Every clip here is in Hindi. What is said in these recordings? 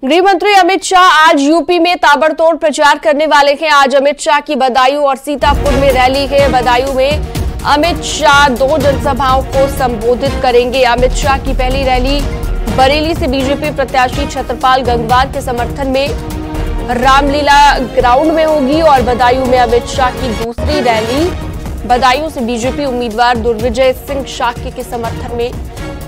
गृह मंत्री अमित शाह आज यूपी में ताबड़तोड़ प्रचार करने वाले हैं। आज अमित शाह की बदायूं और सीतापुर में रैली है। बदायूं में अमित शाह 2 जनसभाओं को संबोधित करेंगे। अमित शाह की पहली रैली बरेली से बीजेपी प्रत्याशी छत्रपाल गंगवार के समर्थन में रामलीला ग्राउंड में होगी और बदायूं में अमित शाह की दूसरी रैली बदायूं से बीजेपी उम्मीदवार दुर्विजय सिंह शाक्य के समर्थन में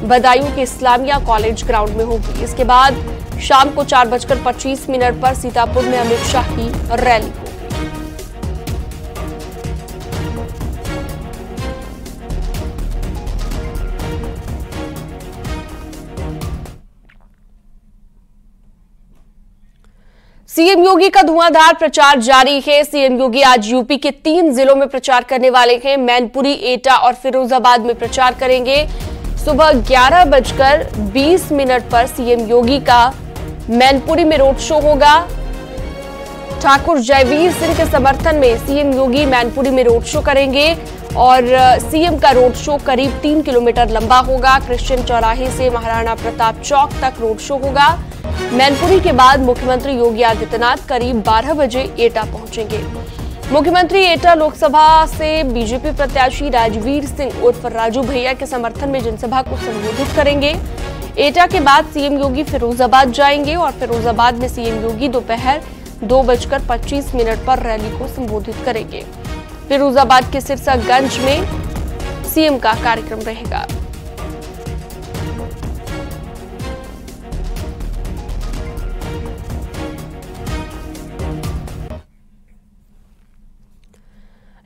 बदायूं के इस्लामिया कॉलेज ग्राउंड में होगी। इसके बाद शाम को 4:25 पर सीतापुर में अमित शाह की रैली होगी। सीएम योगी का धुआंधार प्रचार जारी है। सीएम योगी आज यूपी के 3 जिलों में प्रचार करने वाले हैं। मैनपुरी, एटा और फिरोजाबाद में प्रचार करेंगे। सुबह 11:20 पर सीएम योगी का मैनपुरी में रोड शो होगा। ठाकुर जयवीर सिंह के समर्थन में सीएम योगी मैनपुरी में रोड शो करेंगे और सीएम का रोड शो करीब 3 किलोमीटर लंबा होगा। क्रिश्चियन चौराहे से महाराणा प्रताप चौक तक रोड शो होगा। मैनपुरी के बाद मुख्यमंत्री योगी आदित्यनाथ करीब 12 बजे एटा पहुंचेंगे। मुख्यमंत्री एटा लोकसभा से बीजेपी प्रत्याशी राजवीर सिंह उर्फ राजू भैया के समर्थन में जनसभा को संबोधित करेंगे। एटा के बाद सीएम योगी फिरोजाबाद जाएंगे और फिरोजाबाद में सीएम योगी दोपहर 2:25 पर रैली को संबोधित करेंगे। फिरोजाबाद के सिरसागंज में सीएम का कार्यक्रम रहेगा।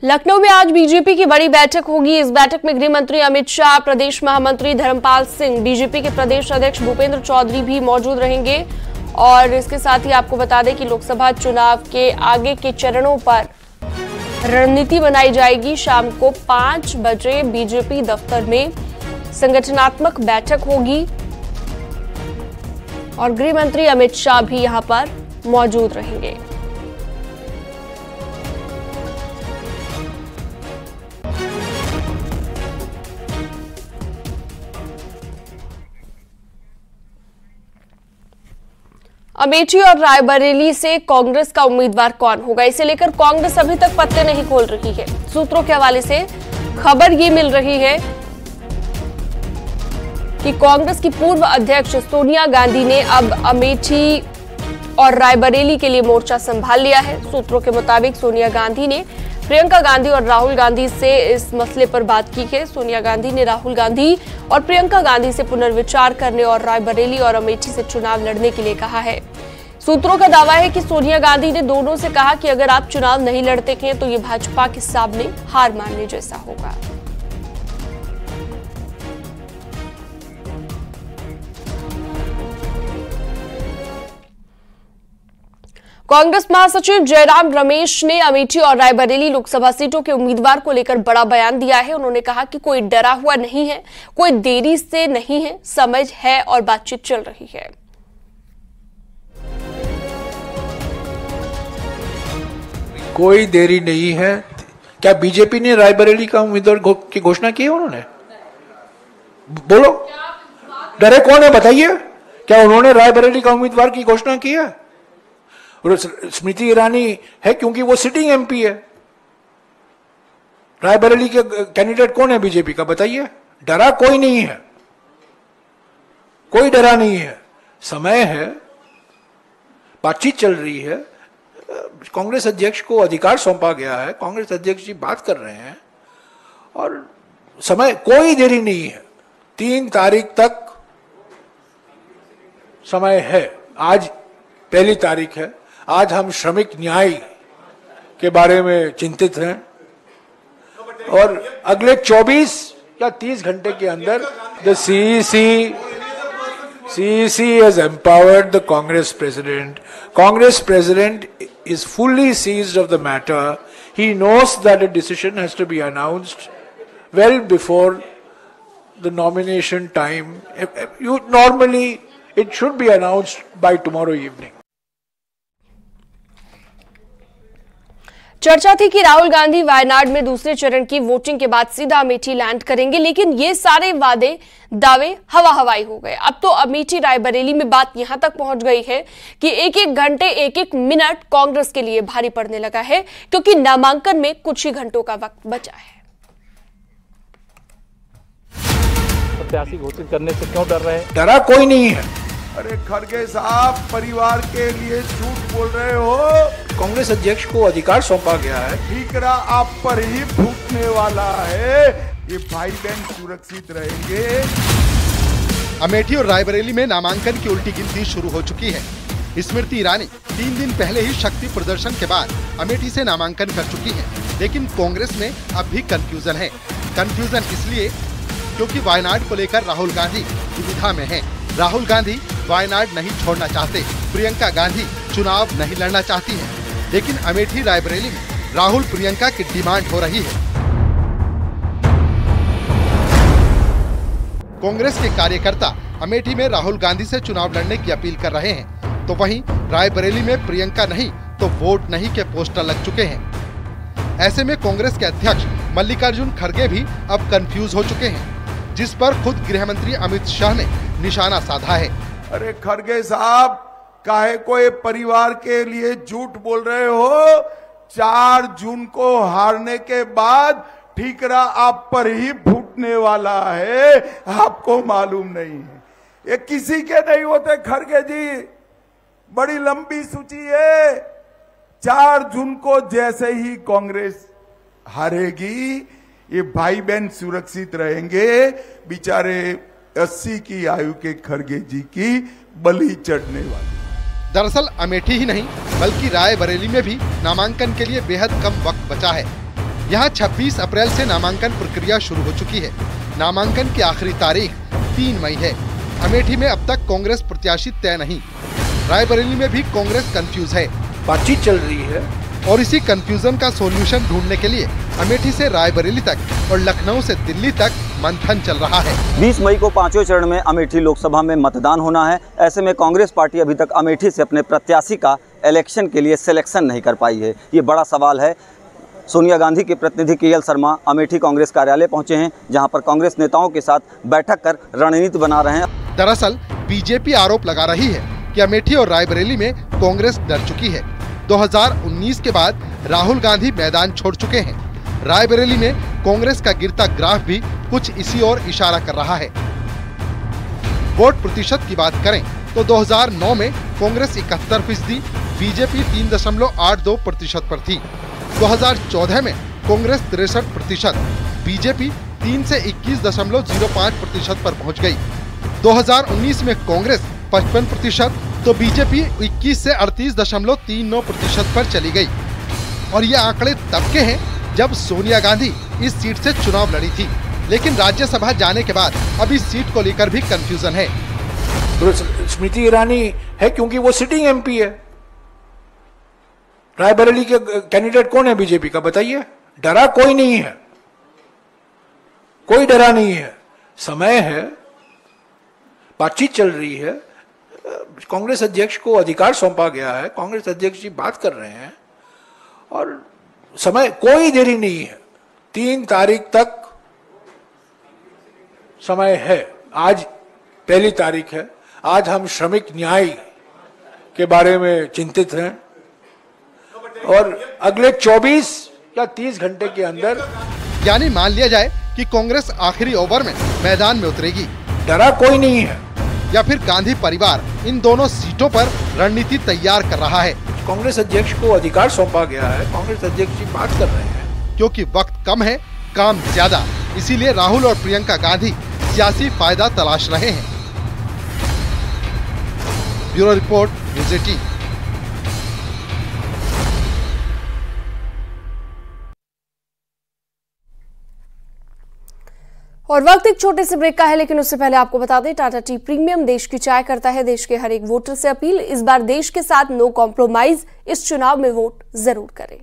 लखनऊ में आज बीजेपी की बड़ी बैठक होगी। इस बैठक में गृह मंत्री अमित शाह, प्रदेश महामंत्री धर्मपाल सिंह, बीजेपी के प्रदेश अध्यक्ष भूपेंद्र चौधरी भी मौजूद रहेंगे। और इसके साथ ही आपको बता दें कि लोकसभा चुनाव के आगे के चरणों पर रणनीति बनाई जाएगी। शाम को 5 बजे बीजेपी दफ्तर में संगठनात्मक बैठक होगी और गृह मंत्री अमित शाह भी यहां पर मौजूद रहेंगे। अमेठी और रायबरेली से कांग्रेस का उम्मीदवार कौन होगा, इसे लेकर कांग्रेस अभी तक पत्ते नहीं खोल रही है। सूत्रों के हवाले से खबर ये मिल रही है कि कांग्रेस की पूर्व अध्यक्ष सोनिया गांधी ने अब अमेठी और रायबरेली के लिए मोर्चा संभाल लिया है। सूत्रों के मुताबिक सोनिया गांधी ने प्रियंका गांधी और राहुल गांधी से इस मसले पर बात की है। सोनिया गांधी ने राहुल गांधी और प्रियंका गांधी से पुनर्विचार करने और रायबरेली और अमेठी से चुनाव लड़ने के लिए कहा है। सूत्रों का दावा है कि सोनिया गांधी ने दोनों से कहा कि अगर आप चुनाव नहीं लड़ते हैं तो ये भाजपा के सामने हार मानने जैसा होगा। कांग्रेस महासचिव जयराम रमेश ने अमेठी और रायबरेली लोकसभा सीटों के उम्मीदवार को लेकर बड़ा बयान दिया है। उन्होंने कहा कि कोई डरा हुआ नहीं है, कोई देरी से नहीं है, समझ है और बातचीत चल रही है। कोई देरी नहीं है। क्या बीजेपी ने रायबरेली का उम्मीदवार की घोषणा की है? उन्होंने बोलो, डरे कौन है बताइए? क्या उन्होंने रायबरेली का उम्मीदवार की घोषणा की है? स्मृति ईरानी है क्योंकि वो सिटिंग एमपी है। रायबरेली के कैंडिडेट कौन है बीजेपी का बताइए? डरा कोई नहीं है, कोई डरा नहीं है, समय है, बातचीत चल रही है। कांग्रेस अध्यक्ष को अधिकार सौंपा गया है, कांग्रेस अध्यक्ष जी बात कर रहे हैं और समय, कोई देरी नहीं है। 3 तारीख तक समय है। आज 1 तारीख है। आज हम श्रमिक न्याय के बारे में चिंतित हैं और अगले 24 या 30 घंटे के अंदर the CEC has empowered the Congress president. Congress president is fully seized of the matter. He knows that a decision has to be announced well before the nomination time. Normally, it should be announced by tomorrow evening. चर्चा थी कि राहुल गांधी वायनाड में दूसरे चरण की वोटिंग के बाद सीधा अमेठी लैंड करेंगे, लेकिन ये सारे दावे हवा हवाई हो गए। अब तो अमेठी रायबरेली में बात यहां तक पहुंच गई है कि एक एक घंटे एक एक मिनट कांग्रेस के लिए भारी पड़ने लगा है, क्योंकि नामांकन में कुछ ही घंटों का वक्त बचा है। प्रत्याशी घोषित करने से क्यों डर रहे हैं? डरा कोई नहीं है। अरे खड़गे साहब, परिवार के लिए झूठ बोल रहे हो। कांग्रेस अध्यक्ष को अधिकार सौंपा गया है। ठीकरा आप पर ही फूटने वाला है। ये भाई बहन सुरक्षित रहेंगे। अमेठी और रायबरेली में नामांकन की उल्टी गिनती शुरू हो चुकी है। स्मृति ईरानी 3 दिन पहले ही शक्ति प्रदर्शन के बाद अमेठी से नामांकन कर चुकी है, लेकिन कांग्रेस में अब भी कंफ्यूजन है। कंफ्यूजन इसलिए क्योंकि वायनाड को लेकर राहुल गांधी दुविधा में हैं। राहुल गांधी वायनाड नहीं छोड़ना चाहते, प्रियंका गांधी चुनाव नहीं लड़ना चाहती हैं, लेकिन अमेठी रायबरेली में राहुल प्रियंका की डिमांड हो रही है। कांग्रेस के कार्यकर्ता अमेठी में राहुल गांधी से चुनाव लड़ने की अपील कर रहे हैं, तो वहीं रायबरेली में प्रियंका नहीं तो वोट नहीं के पोस्टर लग चुके हैं। ऐसे में कांग्रेस के अध्यक्ष मल्लिकार्जुन खड़गे भी अब कंफ्यूज हो चुके हैं, जिस पर खुद गृह मंत्री अमित शाह ने निशाना साधा है। अरे खड़गे साहब, काहे को ये परिवार के लिए झूठ बोल रहे हो? 4 जून को हारने के बाद ठीकरा आप पर ही फूटने वाला है, आपको मालूम नहीं है। ये किसी के नहीं होते खड़गे जी, बड़ी लंबी सूची है। 4 जून को जैसे ही कांग्रेस हारेगी, ये भाई बहन सुरक्षित रहेंगे। बेचारे 80 की आयु के खड़गे जी की बलि चढ़ने वाली। दरअसल अमेठी ही नहीं बल्कि रायबरेली में भी नामांकन के लिए बेहद कम वक्त बचा है। यहाँ 26 अप्रैल से नामांकन प्रक्रिया शुरू हो चुकी है। नामांकन की आखिरी तारीख 3 मई है। अमेठी में अब तक कांग्रेस प्रत्याशी तय नहीं। रायबरेली में भी कांग्रेस कंफ्यूज है। बातचीत चल रही है और इसी कंफ्यूजन का सॉल्यूशन ढूंढने के लिए अमेठी से रायबरेली तक और लखनऊ से दिल्ली तक मंथन चल रहा है। 20 मई को 5वें चरण में अमेठी लोकसभा में मतदान होना है। ऐसे में कांग्रेस पार्टी अभी तक अमेठी से अपने प्रत्याशी का इलेक्शन के लिए सिलेक्शन नहीं कर पाई है। ये बड़ा सवाल है। सोनिया गांधी के प्रतिनिधि केएल शर्मा अमेठी कांग्रेस कार्यालय पहुंचे हैं, जहां पर कांग्रेस नेताओं के साथ बैठक कर रणनीति बना रहे हैं। दरअसल बीजेपी आरोप लगा रही है कि अमेठी और रायबरेली में कांग्रेस डर चुकी है। 2019 के बाद राहुल गांधी मैदान छोड़ चुके हैं। रायबरेली में कांग्रेस का गिरता ग्राफ भी कुछ इसी ओर इशारा कर रहा है। वोट प्रतिशत की बात करें तो 2009 में कांग्रेस 71%, बीजेपी 3.82% पर थी। 2014 में कांग्रेस 63%, बीजेपी 3 से 21.05% पर पहुंच गई। 2019 में कांग्रेस 55%, तो बीजेपी 21 से 38.39% पर चली गई। और ये आंकड़े तब के हैं जब सोनिया गांधी इस सीट से चुनाव लड़ी थी, लेकिन राज्यसभा जाने के बाद अब इस सीट को लेकर भी कंफ्यूजन है। तो स्मृति ईरानी है क्योंकि वो सिटिंग एमपी है। रायबरेली के कैंडिडेट कौन है बीजेपी का, बताइए? डरा कोई नहीं है, कोई डरा नहीं है। समय है, बातचीत चल रही है। कांग्रेस अध्यक्ष को अधिकार सौंपा गया है, कांग्रेस अध्यक्ष जी बात कर रहे हैं और समय कोई देरी नहीं है। 3 तारीख तक समय है। आज 1 तारीख है। आज हम श्रमिक न्याय के बारे में चिंतित हैं और अगले 24 या 30 घंटे के अंदर, यानी मान लिया जाए कि कांग्रेस आखिरी ओवर में मैदान में उतरेगी, डरा कोई नहीं है, या फिर गांधी परिवार इन दोनों सीटों पर रणनीति तैयार कर रहा है। कांग्रेस अध्यक्ष को अधिकार सौंपा गया है, कांग्रेस अध्यक्ष जी बात कर रहे हैं। क्योंकि वक्त कम है, काम ज्यादा, इसीलिए राहुल और प्रियंका गांधी सियासी फायदा तलाश रहे हैं। Bureau report, news 18। और वक्त एक छोटे से ब्रेक का है, लेकिन उससे पहले आपको बता दें, टाटा टी प्रीमियम देश की चाय करता है देश के हर एक वोटर से अपील, इस बार देश के साथ नो कॉम्प्रोमाइज, इस चुनाव में वोट जरूर करें।